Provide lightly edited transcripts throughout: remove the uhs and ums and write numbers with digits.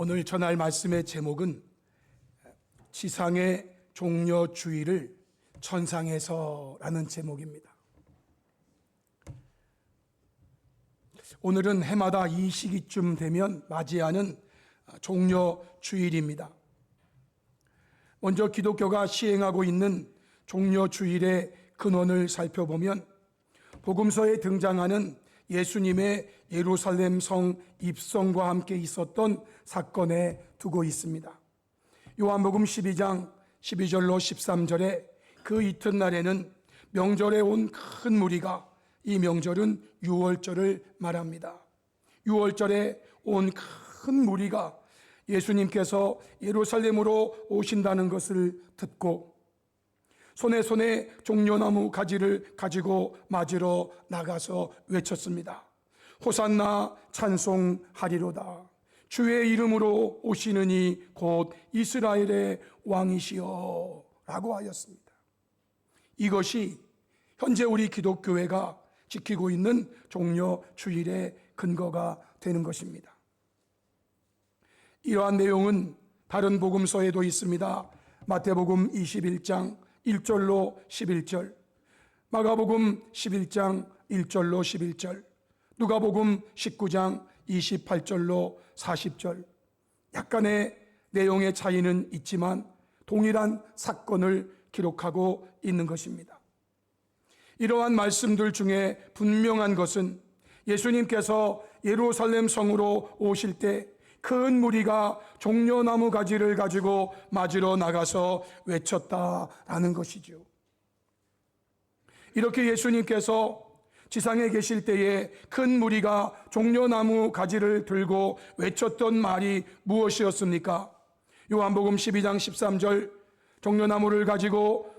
오늘 전할 말씀의 제목은 지상의 종려주의를 천상에서라는 제목입니다. 오늘은 해마다 이 시기쯤 되면 맞이하는 종려주일입니다. 먼저 기독교가 시행하고 있는 종려주일의 근원을 살펴보면 복음서에 등장하는 예수님의 예루살렘 성 입성과 함께 있었던 사건에 두고 있습니다. 요한복음 12장 12절로 13절에 그 이튿날에는 명절에 온 큰 무리가, 이 명절은 유월절을 말합니다. 유월절에 온 큰 무리가 예수님께서 예루살렘으로 오신다는 것을 듣고 손에 종려나무 가지를 가지고 맞으러 나가서 외쳤습니다. 호산나 찬송하리로다. 주의 이름으로 오시는 이 곧 이스라엘의 왕이시여 라고 하였습니다. 이것이 현재 우리 기독교회가 지키고 있는 종려주일의 근거가 되는 것입니다. 이러한 내용은 다른 복음서에도 있습니다. 마태복음 21장 1절로 11절, 마가복음 11장 1절로 11절, 누가복음 19장 28절로 40절. 약간의 내용의 차이는 있지만 동일한 사건을 기록하고 있는 것입니다. 이러한 말씀들 중에 분명한 것은 예수님께서 예루살렘 성으로 오실 때 큰 무리가 종려나무 가지를 가지고 맞으러 나가서 외쳤다라는 것이죠. 이렇게 예수님께서 지상에 계실 때에 큰 무리가 종려나무 가지를 들고 외쳤던 말이 무엇이었습니까? 요한복음 12장 13절, 종려나무를 가지고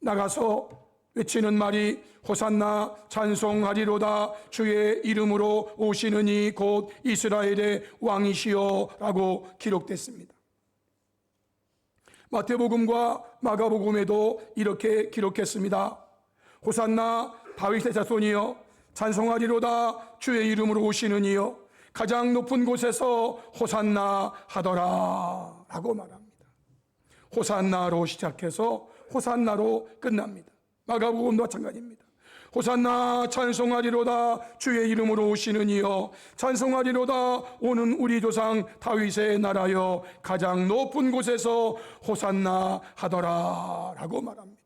나가서 외치는 말이 호산나 찬송하리로다. 주의 이름으로 오시는 이 곧 이스라엘의 왕이시여 라고 기록됐습니다. 마태복음과 마가복음에도 이렇게 기록했습니다. 호산나 다윗의 자손이여, 찬송하리로다. 주의 이름으로 오시는 이여, 가장 높은 곳에서 호산나 하더라 라고 말합니다. 호산나로 시작해서 호산나로 끝납니다. 마가복음도 마찬가지입니다. 호산나 찬송하리로다. 주의 이름으로 오시는 이여, 찬송하리로다. 오는 우리 조상 다윗의 나라여, 가장 높은 곳에서 호산나 하더라 라고 말합니다.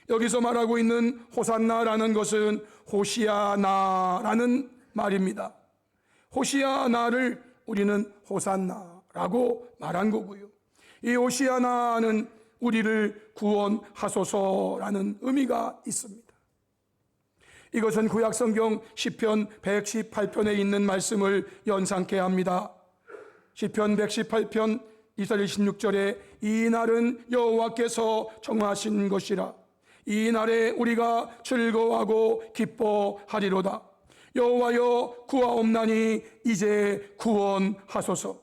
여기서 말하고 있는 호산나라는 것은 호시아나라는 말입니다. 호시아나를 우리는 호산나라고 말한 거고요. 이 호시아나는 우리를 구원하소서라는 의미가 있습니다. 이것은 구약성경 시편 118편에 있는 말씀을 연상케 합니다. 시편 118편 2절 16절에 이 날은 여호와께서 정하신 것이라. 이 날에 우리가 즐거워하고 기뻐하리로다. 여호와여 구하옵나니 이제 구원하소서.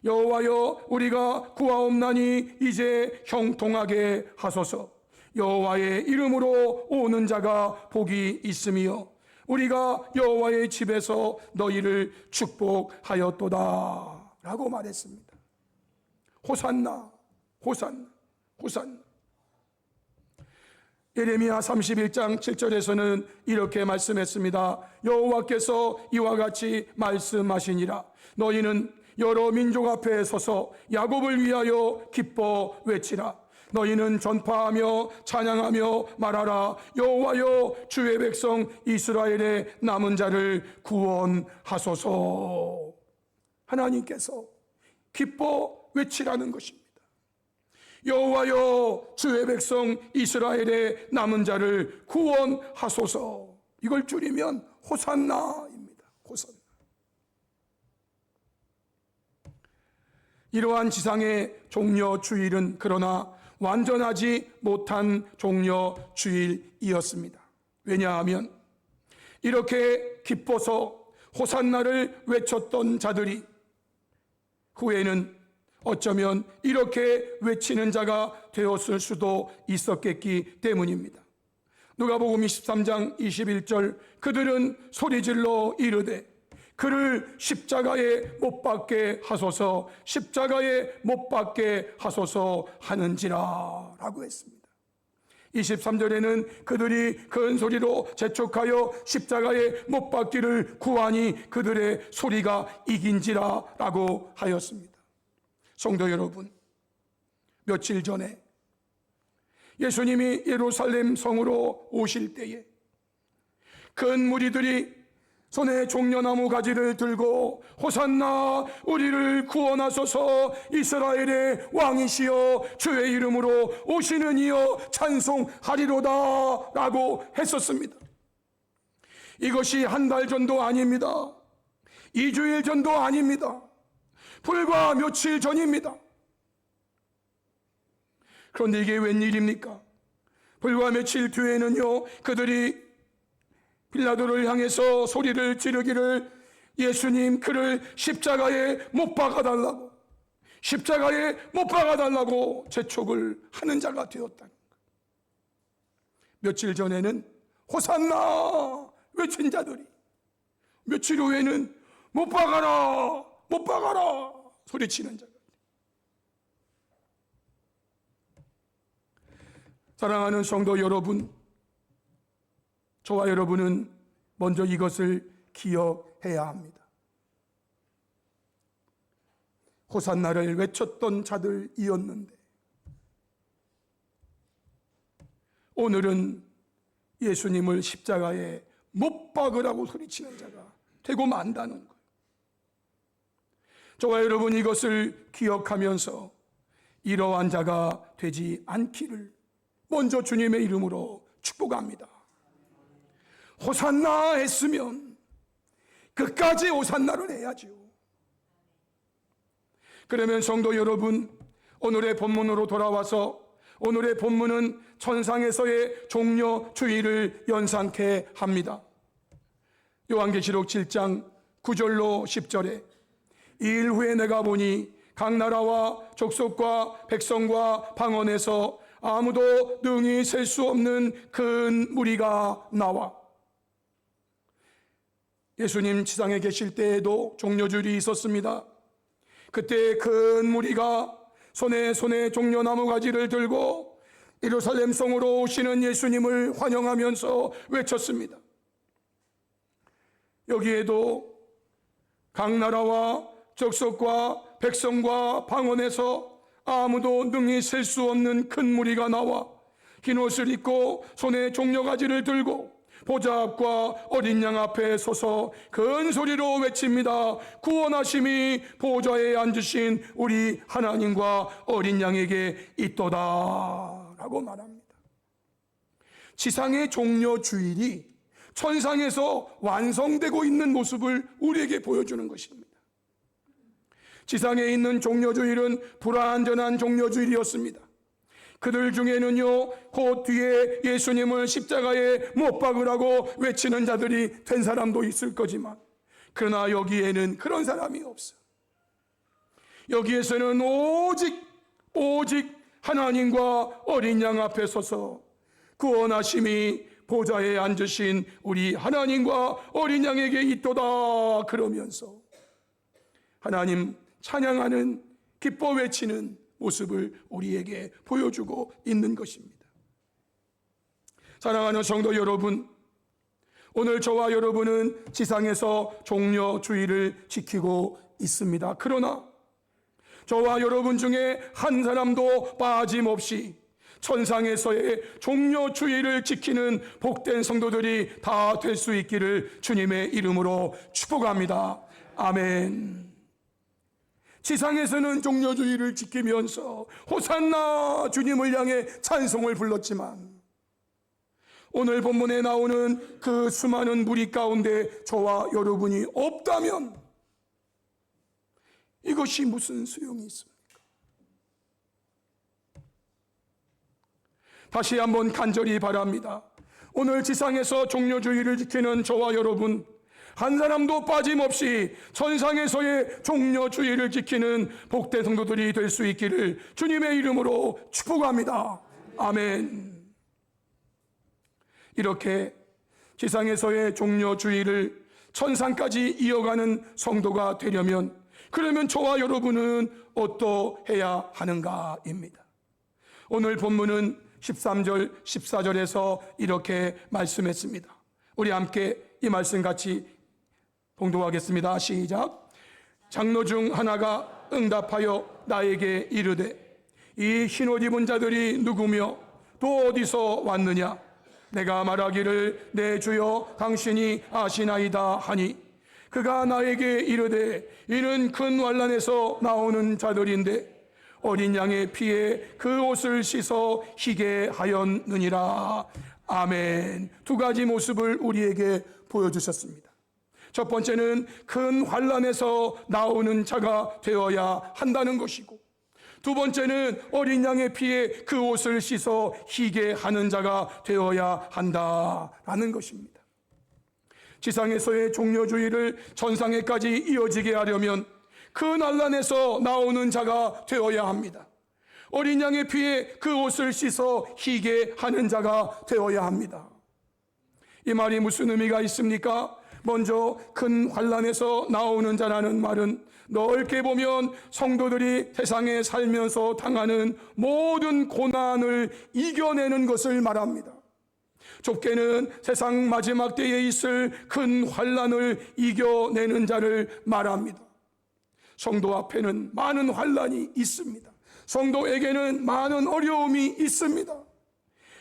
여호와여 우리가 구하옵나니 이제 형통하게 하소서. 여호와의 이름으로 오는 자가 복이 있으며 우리가 여호와의 집에서 너희를 축복하였도다 라고 말했습니다. 호산나, 호산나, 호산나. 예레미야 31장 7절에서는 이렇게 말씀했습니다. 여호와께서 이와 같이 말씀하시니라. 너희는 여러 민족 앞에 서서 야곱을 위하여 기뻐 외치라. 너희는 전파하며 찬양하며 말하라. 여호와여 주의 백성 이스라엘의 남은 자를 구원하소서. 하나님께서 기뻐 외치라는 것입니다. 여호와여 주의 백성 이스라엘의 남은 자를 구원하소서. 이걸 줄이면 호산나입니다. 호산나. 이러한 지상의 종려주일은 그러나 완전하지 못한 종려주일이었습니다. 왜냐하면 이렇게 기뻐서 호산나를 외쳤던 자들이 후에는 어쩌면 이렇게 외치는 자가 되었을 수도 있었겠기 때문입니다. 누가복음 23장 21절, 그들은 소리질러 이르되 그를 십자가에 못 박게 하소서, 십자가에 못 박게 하소서 하는지라 라고 했습니다. 23절에는 그들이 큰 소리로 재촉하여 십자가에 못 박기를 구하니 그들의 소리가 이긴지라 라고 하였습니다. 성도 여러분, 며칠 전에 예수님이 예루살렘 성으로 오실 때에 큰 무리들이 손에 종려나무 가지를 들고 호산나 우리를 구원하소서, 이스라엘의 왕이시여 주의 이름으로 오시는 이여 찬송하리로다 라고 했었습니다. 이것이 한 달 전도 아닙니다. 2주일 전도 아닙니다. 불과 며칠 전입니다. 그런데 이게 웬일입니까? 불과 며칠 뒤에는요, 그들이 빌라도를 향해서 소리를 지르기를 예수님 그를 십자가에 못 박아달라고, 십자가에 못 박아달라고 재촉을 하는 자가 되었다는 것. 며칠 전에는 호산나 외친 자들이 며칠 후에는 못 박아라 못 박아라 소리치는 자가. 사랑하는 성도 여러분, 저와 여러분은 먼저 이것을 기억해야 합니다. 호산나를 외쳤던 자들이었는데 오늘은 예수님을 십자가에 못 박으라고 소리치는 자가 되고 만다는 거예요. 저와 여러분 이것을 기억하면서 이러한 자가 되지 않기를 먼저 주님의 이름으로 축복합니다. 호산나 했으면 끝까지 호산나를 해야죠. 그러면 성도 여러분, 오늘의 본문으로 돌아와서 오늘의 본문은 천상에서의 종려주의를 연상케 합니다. 요한계시록 7장 9절로 10절에 이일 후에 내가 보니 각 나라와 족속과 백성과 방언에서 아무도 능히 셀 수 없는 큰 무리가 나와. 예수님 지상에 계실 때에도 종려주일이 있었습니다. 그때 큰 무리가 손에 종려나무 가지를 들고 예루살렘 성으로 오시는 예수님을 환영하면서 외쳤습니다. 여기에도 각 나라와 족속과 백성과 방언에서 아무도 능히 셀 수 없는 큰 무리가 나와 흰 옷을 입고 손에 종려가지를 들고 보좌 앞과 어린 양 앞에 서서 큰 소리로 외칩니다. 구원하심이 보좌에 앉으신 우리 하나님과 어린 양에게 있도다 라고 말합니다. 지상의 종려주일이 천상에서 완성되고 있는 모습을 우리에게 보여주는 것입니다. 지상에 있는 종려주일은 불완전한 종려주일이었습니다. 그들 중에는요, 곧 뒤에 예수님을 십자가에 못 박으라고 외치는 자들이 된 사람도 있을 거지만, 그러나 여기에는 그런 사람이 없어. 여기에서는 오직 하나님과 어린 양 앞에 서서 구원하심이 보좌에 앉으신 우리 하나님과 어린 양에게 있도다 그러면서 하나님 찬양하는, 기뻐 외치는 모습을 우리에게 보여주고 있는 것입니다. 사랑하는 성도 여러분, 오늘 저와 여러분은 지상에서 종려주의를 지키고 있습니다. 그러나 저와 여러분 중에 한 사람도 빠짐없이 천상에서의 종려주의를 지키는 복된 성도들이 다 될 수 있기를 주님의 이름으로 축복합니다. 아멘. 지상에서는 종려주의를 지키면서 호산나 주님을 향해 찬송을 불렀지만 오늘 본문에 나오는 그 수많은 무리 가운데 저와 여러분이 없다면 이것이 무슨 소용이 있습니까? 다시 한번 간절히 바랍니다. 오늘 지상에서 종려주의를 지키는 저와 여러분 한 사람도 빠짐없이 천상에서의 종려주의를 지키는 복된 성도들이 될 수 있기를 주님의 이름으로 축복합니다. 아멘. 이렇게 지상에서의 종려주의를 천상까지 이어가는 성도가 되려면, 그러면 저와 여러분은 어떠해야 하는가입니다. 오늘 본문은 13절 14절에서 이렇게 말씀했습니다. 우리 함께 이 말씀 같이 봉독하겠습니다. 시작. 장로 중 하나가 응답하여 나에게 이르되 이 흰옷 입은 자들이 누구며 또 어디서 왔느냐? 내가 말하기를 내 주여 당신이 아시나이다 하니, 그가 나에게 이르되 이는 큰 환난에서 나오는 자들인데 어린 양의 피에 그 옷을 씻어 희게 하였느니라. 아멘. 두 가지 모습을 우리에게 보여주셨습니다. 첫 번째는 큰 환난에서 나오는 자가 되어야 한다는 것이고, 두 번째는 어린 양의 피에 그 옷을 씻어 희게 하는 자가 되어야 한다라는 것입니다. 지상에서의 종려주의를 전상에까지 이어지게 하려면 그 난란에서 나오는 자가 되어야 합니다. 어린 양의 피에 그 옷을 씻어 희게 하는 자가 되어야 합니다. 이 말이 무슨 의미가 있습니까? 먼저 큰 환난에서 나오는 자라는 말은 넓게 보면 성도들이 세상에 살면서 당하는 모든 고난을 이겨내는 것을 말합니다. 좁게는 세상 마지막 때에 있을 큰 환난을 이겨내는 자를 말합니다. 성도 앞에는 많은 환난이 있습니다. 성도에게는 많은 어려움이 있습니다.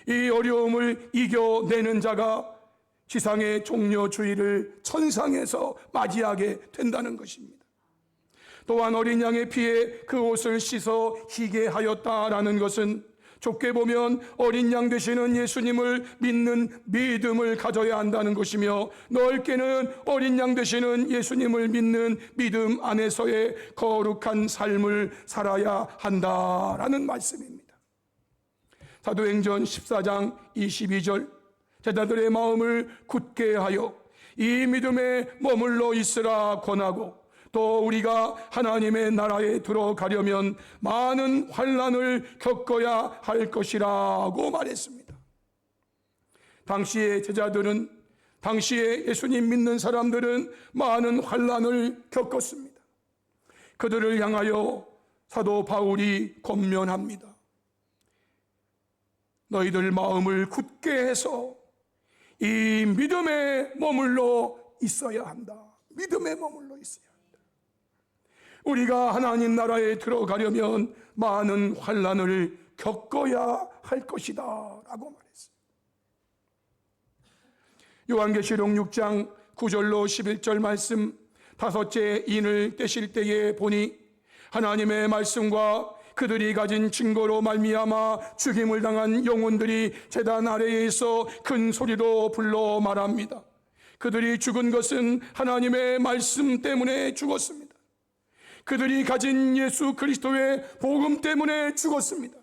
이 어려움을 이겨내는 자가 지상의 종려주의를 천상에서 맞이하게 된다는 것입니다. 또한 어린 양의 피에 그 옷을 씻어 희게 하였다라는 것은 좁게 보면 어린 양 되시는 예수님을 믿는 믿음을 가져야 한다는 것이며, 넓게는 어린 양 되시는 예수님을 믿는 믿음 안에서의 거룩한 삶을 살아야 한다라는 말씀입니다. 사도행전 14장 22절, 제자들의 마음을 굳게 하여 이 믿음에 머물러 있으라 권하고, 또 우리가 하나님의 나라에 들어가려면 많은 환난을 겪어야 할 것이라고 말했습니다. 당시의 제자들은, 당시에 예수님 믿는 사람들은 많은 환난을 겪었습니다. 그들을 향하여 사도 바울이 권면합니다. 너희들 마음을 굳게 해서 이 믿음에 머물러 있어야 한다. 믿음에 머물러 있어야 한다. 우리가 하나님 나라에 들어가려면 많은 환난을 겪어야 할 것이다 라고 말했어요. 요한계시록 6장 9절로 11절 말씀, 다섯째 인을 떼실 때에 보니 하나님의 말씀과 그들이 가진 증거로 말미암아 죽임을 당한 영혼들이 제단 아래에 있어 큰 소리로 불러 말합니다. 그들이 죽은 것은 하나님의 말씀 때문에 죽었습니다. 그들이 가진 예수 그리스도의 복음 때문에 죽었습니다.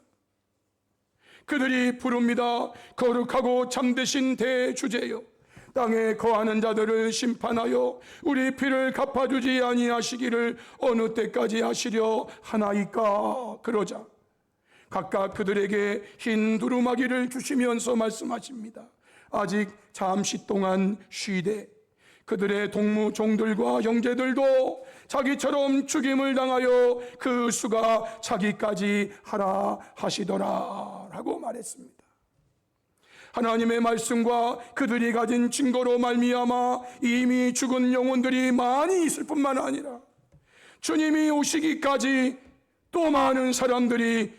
그들이 부릅니다. 거룩하고 참되신 대주제여, 땅에 거하는 자들을 심판하여 우리 피를 갚아주지 아니하시기를 어느 때까지 하시려 하나이까. 그러자 각각 그들에게 흰 두루마기를 주시면서 말씀하십니다. 아직 잠시 동안 쉬되 그들의 동무 종들과 형제들도 자기처럼 죽임을 당하여 그 수가 차기까지 하라 하시더라 라고 말했습니다. 하나님의 말씀과 그들이 가진 증거로 말미암아 이미 죽은 영혼들이 많이 있을 뿐만 아니라 주님이 오시기까지 또 많은 사람들이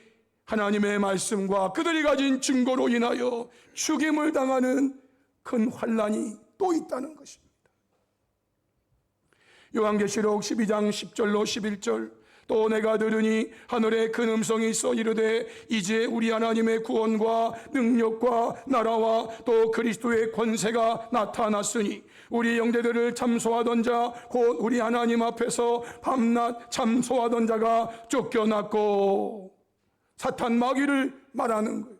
하나님의 말씀과 그들이 가진 증거로 인하여 죽임을 당하는 큰 환난이 또 있다는 것입니다. 요한계시록 12장 10절로 11절, 또 내가 들으니 하늘에 큰 음성이 있어 이르되 이제 우리 하나님의 구원과 능력과 나라와 또 그리스도의 권세가 나타났으니 우리 형제들을 참소하던 자 곧 우리 하나님 앞에서 밤낮 참소하던 자가 쫓겨났고, 사탄 마귀를 말하는 거예요.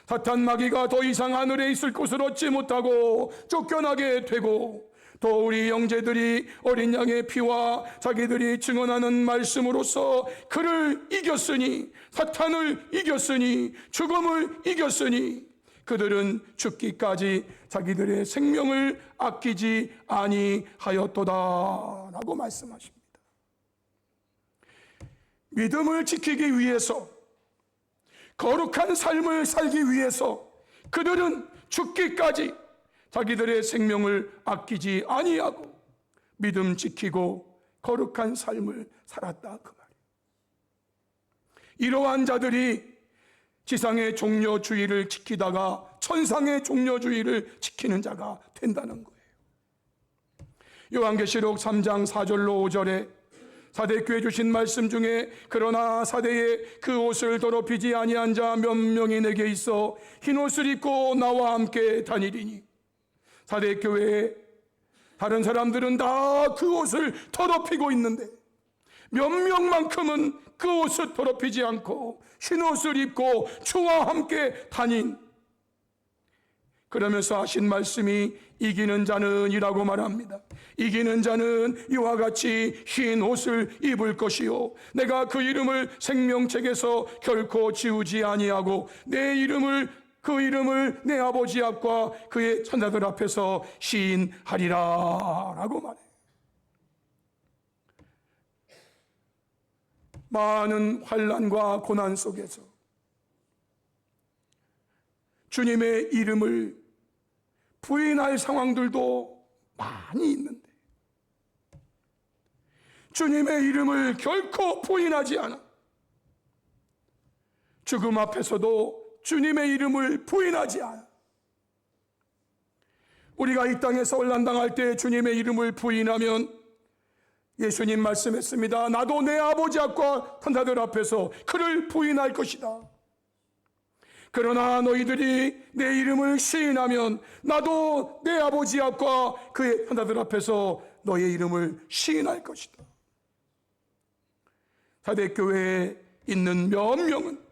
사탄 마귀가 더 이상 하늘에 있을 곳을 얻지 못하고 쫓겨나게 되고, 또 우리 형제들이 어린 양의 피와 자기들이 증언하는 말씀으로써 그를 이겼으니, 사탄을 이겼으니, 죽음을 이겼으니 그들은 죽기까지 자기들의 생명을 아끼지 아니하였도다 라고 말씀하십니다. 믿음을 지키기 위해서, 거룩한 삶을 살기 위해서 그들은 죽기까지 자기들의 생명을 아끼지 아니하고 믿음 지키고 거룩한 삶을 살았다, 그 말이에요. 이러한 자들이 지상의 종려주의를 지키다가 천상의 종려주의를 지키는 자가 된다는 거예요. 요한계시록 3장 4절로 5절에 사대교회 주신 말씀 중에 그러나 사대에 그 옷을 더럽히지 아니한 자 몇 명이 내게 있어 흰 옷을 입고 나와 함께 다니리니, 사대교회에 다른 사람들은 다 그 옷을 더럽히고 있는데 몇 명만큼은 그 옷을 더럽히지 않고 흰 옷을 입고 주와 함께 다닌, 그러면서 하신 말씀이 이기는 자는 이라고 말합니다. 이기는 자는 이와 같이 흰 옷을 입을 것이요 내가 그 이름을 생명책에서 결코 지우지 아니하고 그 이름을 내 아버지 앞과 그의 천사들 앞에서 시인하리라 라고 말해요. 많은 환난과 고난 속에서 주님의 이름을 부인할 상황들도 많이 있는데 주님의 이름을 결코 부인하지 않아 죽음 앞에서도 주님의 이름을 부인하지 않아. 우리가 이 땅에서 환난당할 때 주님의 이름을 부인하면 예수님 말씀했습니다. 나도 내 아버지 앞과 천사들 앞에서 그를 부인할 것이다. 그러나 너희들이 내 이름을 시인하면 나도 내 아버지 앞과 그의 천사들 앞에서 너의 이름을 시인할 것이다. 사대교회에 있는 몇 명은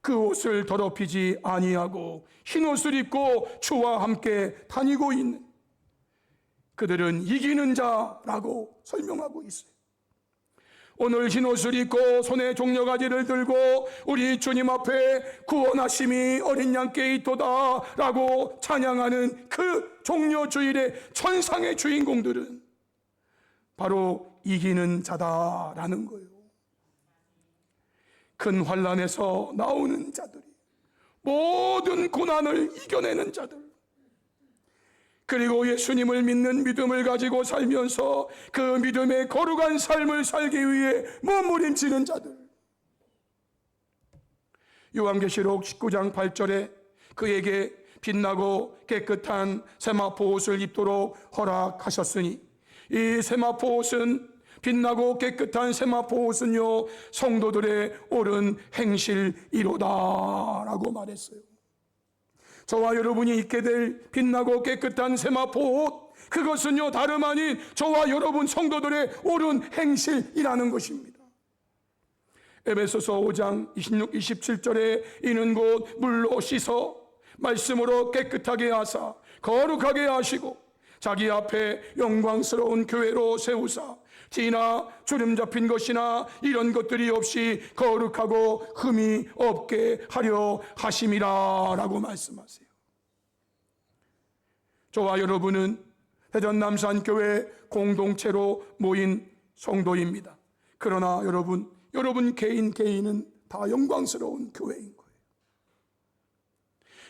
그 옷을 더럽히지 아니하고 흰 옷을 입고 주와 함께 다니고 있는, 그들은 이기는 자라고 설명하고 있어요. 오늘 흰 옷을 입고 손에 종려가지를 들고 우리 주님 앞에 구원하심이 어린 양께 있도다 라고 찬양하는 그 종려주일의 천상의 주인공들은 바로 이기는 자다라는 거예요. 큰 환난에서 나오는 자들이, 모든 고난을 이겨내는 자들, 그리고 예수님을 믿는 믿음을 가지고 살면서 그 믿음의 거룩한 삶을 살기 위해 몸부림치는 자들. 요한계시록 19장 8절에 그에게 빛나고 깨끗한 세마포 옷을 입도록 허락하셨으니, 이 세마포 옷은, 빛나고 깨끗한 세마포 옷은요 성도들의 옳은 행실이로다 라고 말했어요. 저와 여러분이 입게 될 빛나고 깨끗한 세마포 옷, 그것은요 다름 아닌 저와 여러분 성도들의 옳은 행실이라는 것입니다. 에베소서 5장 26, 27절에 이는 곧 물로 씻어 말씀으로 깨끗하게 하사 거룩하게 하시고 자기 앞에 영광스러운 교회로 세우사 티나 주름 잡힌 것이나 이런 것들이 없이 거룩하고 흠이 없게 하려 하심이라 라고 말씀하세요. 저와 여러분은 대전 남산교회 공동체로 모인 성도입니다. 그러나 여러분 개인은 다 영광스러운 교회인 거예요.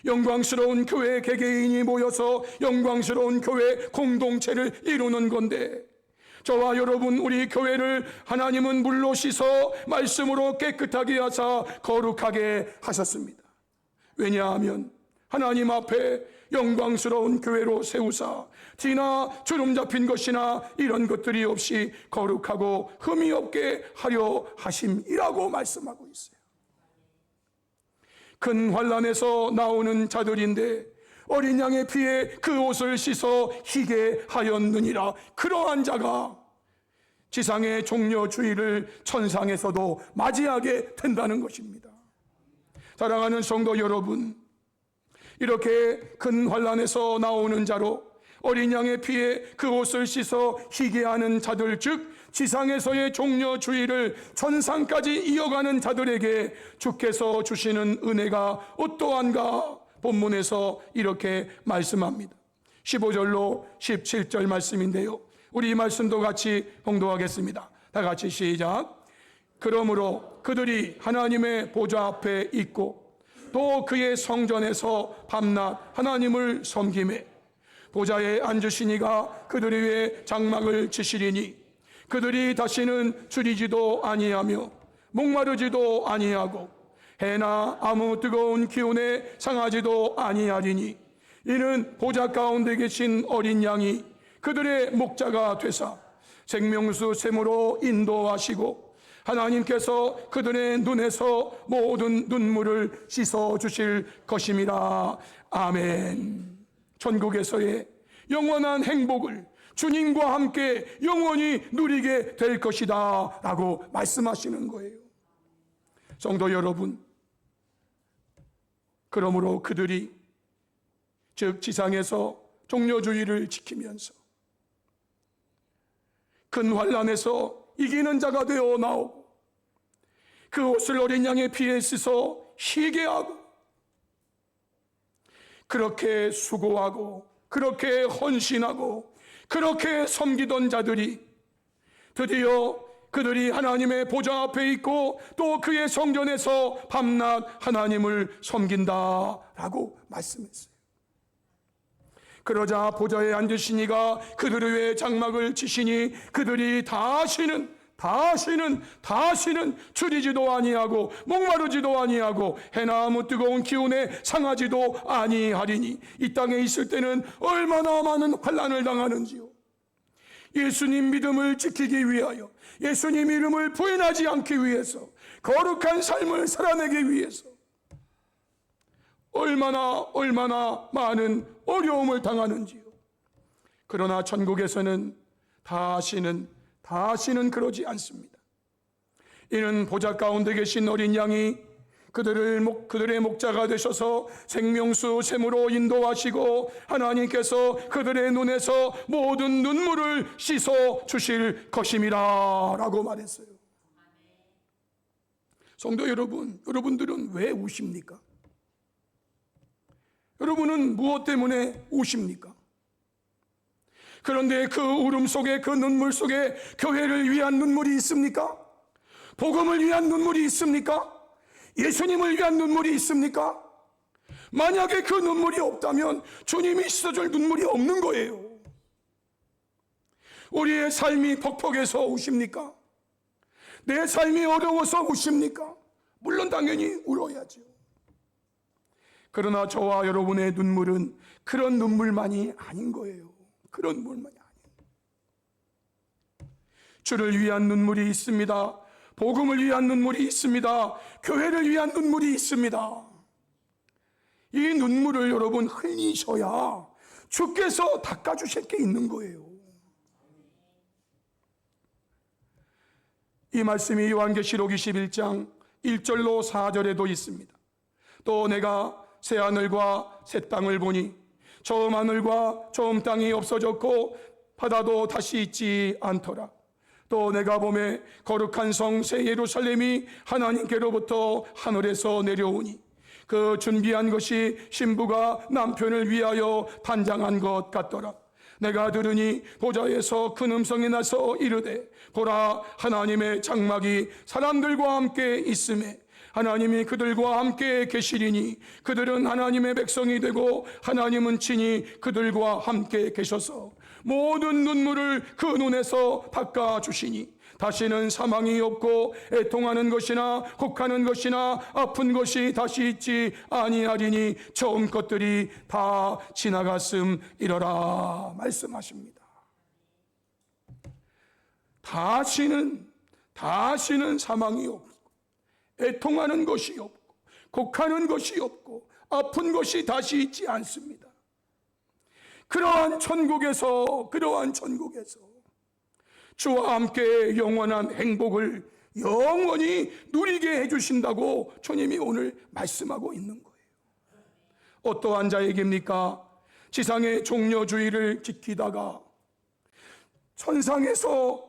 영광스러운 교회 개개인이 모여서 영광스러운 교회 공동체를 이루는 건데, 저와 여러분 우리 교회를 하나님은 물로 씻어 말씀으로 깨끗하게 하사 거룩하게 하셨습니다. 왜냐하면 하나님 앞에 영광스러운 교회로 세우사 티나 주름 잡힌 것이나 이런 것들이 없이 거룩하고 흠이 없게 하려 하심이라고 말씀하고 있어요. 큰 환난에서 나오는 자들인데 어린 양의 피에 그 옷을 씻어 희게 하였느니라. 그러한 자가 지상의 종려주의를 천상에서도 맞이하게 된다는 것입니다. 사랑하는 성도 여러분, 이렇게 큰 환난에서 나오는 자로 어린 양의 피에 그 옷을 씻어 희게 하는 자들, 즉 지상에서의 종려주의를 천상까지 이어가는 자들에게 주께서 주시는 은혜가 어떠한가 본문에서 이렇게 말씀합니다. 15절로 17절 말씀인데요, 우리 이 말씀도 같이 봉독하겠습니다. 다 같이 시작. 그러므로 그들이 하나님의 보좌 앞에 있고 또 그의 성전에서 밤낮 하나님을 섬기매 보좌에 앉으시니가 그들 위에 장막을 치시리니 그들이 다시는 줄이지도 아니하며 목마르지도 아니하고 해나 아무 뜨거운 기운에 상하지도 아니하리니 이는 보좌 가운데 계신 어린 양이 그들의 목자가 되사 생명수 샘으로 인도하시고 하나님께서 그들의 눈에서 모든 눈물을 씻어 주실 것임이라. 아멘. 천국에서의 영원한 행복을 주님과 함께 영원히 누리게 될 것이다 라고 말씀하시는 거예요. 성도 여러분, 그러므로 그들이 즉 지상에서 종려주의를 지키면서 큰 환난에서 이기는 자가 되어 나오고 그 옷을 어린 양의 피에 씻어 희게 하고 그렇게 수고하고 그렇게 헌신하고 그렇게 섬기던 자들이 드디어 그들이 하나님의 보좌 앞에 있고 또 그의 성전에서 밤낮 하나님을 섬긴다라고 말씀했어요. 그러자 보좌에 앉으시니가 그들을 위해 장막을 치시니 그들이 다시는 줄이지도 아니하고 목마르지도 아니하고 해나 아무 뜨거운 기운에 상하지도 아니하리니 이 땅에 있을 때는 얼마나 많은 환난을 당하는지요. 예수님 믿음을 지키기 위하여, 예수님 이름을 부인하지 않기 위해서, 거룩한 삶을 살아내기 위해서 얼마나 많은 어려움을 당하는지요. 그러나 천국에서는 다시는 그러지 않습니다. 이는 보좌 가운데 계신 어린 양이 그들의 목자가 되셔서 생명수 샘으로 인도하시고 하나님께서 그들의 눈에서 모든 눈물을 씻어 주실 것임이라 라고 말했어요. 성도 여러분, 여러분들은 왜 우십니까? 여러분은 무엇 때문에 우십니까? 그런데 그 울음 속에, 그 눈물 속에 교회를 위한 눈물이 있습니까? 복음을 위한 눈물이 있습니까? 예수님을 위한 눈물이 있습니까? 만약에 그 눈물이 없다면 주님이 씻어줄 눈물이 없는 거예요. 우리의 삶이 퍽퍽해서 우십니까? 내 삶이 어려워서 우십니까? 물론 당연히 울어야죠. 그러나 저와 여러분의 눈물은 그런 눈물만이 아닌 거예요. 그런 눈물만이 아니에요. 주를 위한 눈물이 있습니다. 복음을 위한 눈물이 있습니다. 교회를 위한 눈물이 있습니다. 이 눈물을 여러분 흘리셔야 주께서 닦아주실 게 있는 거예요. 이 말씀이 요한계시록 21장 1절로 4절에도 있습니다. 또 내가 새 하늘과 새 땅을 보니 처음 하늘과 처음 땅이 없어졌고 바다도 다시 있지 않더라. 또 내가 보매 거룩한 성 새 예루살렘이 하나님께로부터 하늘에서 내려오니 그 준비한 것이 신부가 남편을 위하여 단장한 것 같더라. 내가 들으니 보좌에서 큰 음성이 나서 이르되 보라, 하나님의 장막이 사람들과 함께 있음에 하나님이 그들과 함께 계시리니 그들은 하나님의 백성이 되고 하나님은 친히 그들과 함께 계셔서 모든 눈물을 그 눈에서 닦아주시니 다시는 사망이 없고 애통하는 것이나 곡하는 것이나 아픈 것이 다시 있지 아니하리니 처음 것들이 다 지나갔음이러라 말씀하십니다. 다시는 사망이 없고 애통하는 것이 없고 곡하는 것이 없고 아픈 것이 다시 있지 않습니다. 그러한 천국에서 주와 함께 영원한 행복을 영원히 누리게 해주신다고 주님이 오늘 말씀하고 있는 거예요. 어떠한 자에게입니까? 지상의 종려주의를 지키다가 천상에서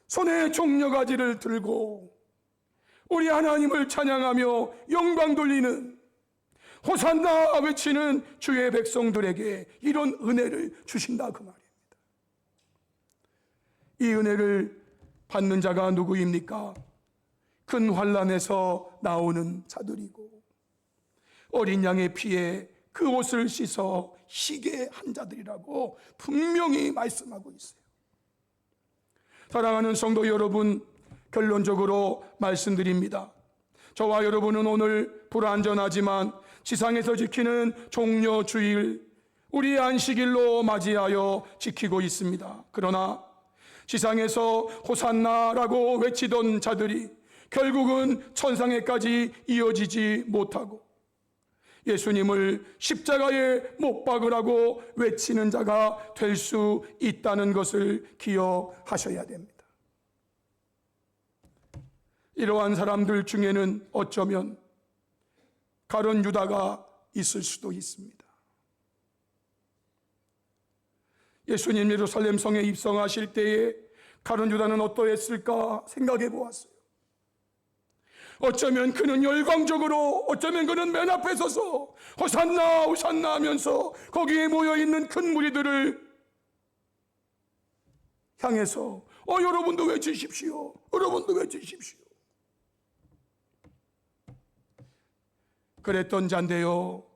손에 종려가지를 들고 우리 하나님을 찬양하며 영광 돌리는 호산나 외치는 주의 백성들에게 이런 은혜를 주신다 그 말입니다. 이 은혜를 받는 자가 누구입니까? 큰 환난에서 나오는 자들이고 어린 양의 피에 그 옷을 씻어 희게 한 자들이라고 분명히 말씀하고 있어요. 사랑하는 성도 여러분, 결론적으로 말씀드립니다. 저와 여러분은 오늘 불완전하지만 지상에서 지키는 종려주일, 우리 안식일로 맞이하여 지키고 있습니다. 그러나 지상에서 호산나라고 외치던 자들이 결국은 천상에까지 이어지지 못하고 예수님을 십자가에 못 박으라고 외치는 자가 될 수 있다는 것을 기억하셔야 됩니다. 이러한 사람들 중에는 어쩌면 가룟 유다가 있을 수도 있습니다. 예수님 예루살렘 성에 입성하실 때에 가룟 유다는 어떠했을까 생각해 보았어요. 어쩌면 그는 열광적으로, 어쩌면 그는 맨 앞에 서서 호산나 호산나 하면서 거기에 모여있는 큰 무리들을 향해서 여러분도 외치십시오, 여러분도 외치십시오, 그랬던 자인데요,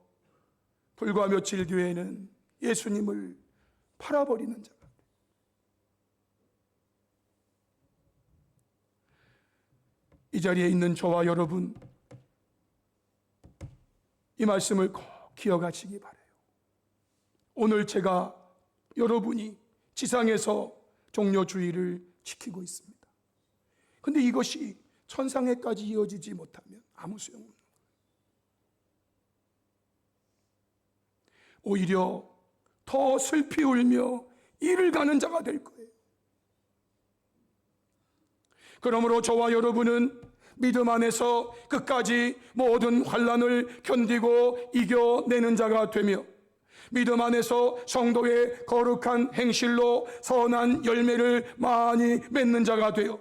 불과 며칠 뒤에는 예수님을 팔아버리는 자가, 이 자리에 있는 저와 여러분, 이 말씀을 꼭 기억하시기 바라요. 오늘 제가 여러분이 지상에서 종려주의를 지키고 있습니다. 그런데 이것이 천상에까지 이어지지 못하면 아무 소용없는 거예요. 오히려 더 슬피 울며 이를 가는 자가 될 거예요. 그러므로 저와 여러분은 믿음 안에서 끝까지 모든 환난을 견디고 이겨내는 자가 되며 믿음 안에서 성도의 거룩한 행실로 선한 열매를 많이 맺는 자가 되어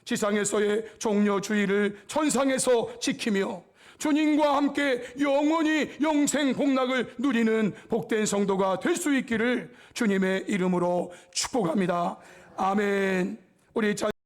지상에서의 종려주의를 천상에서 지키며 주님과 함께 영원히 영생 복락을 누리는 복된 성도가 될 수 있기를 주님의 이름으로 축복합니다. 아멘. 우리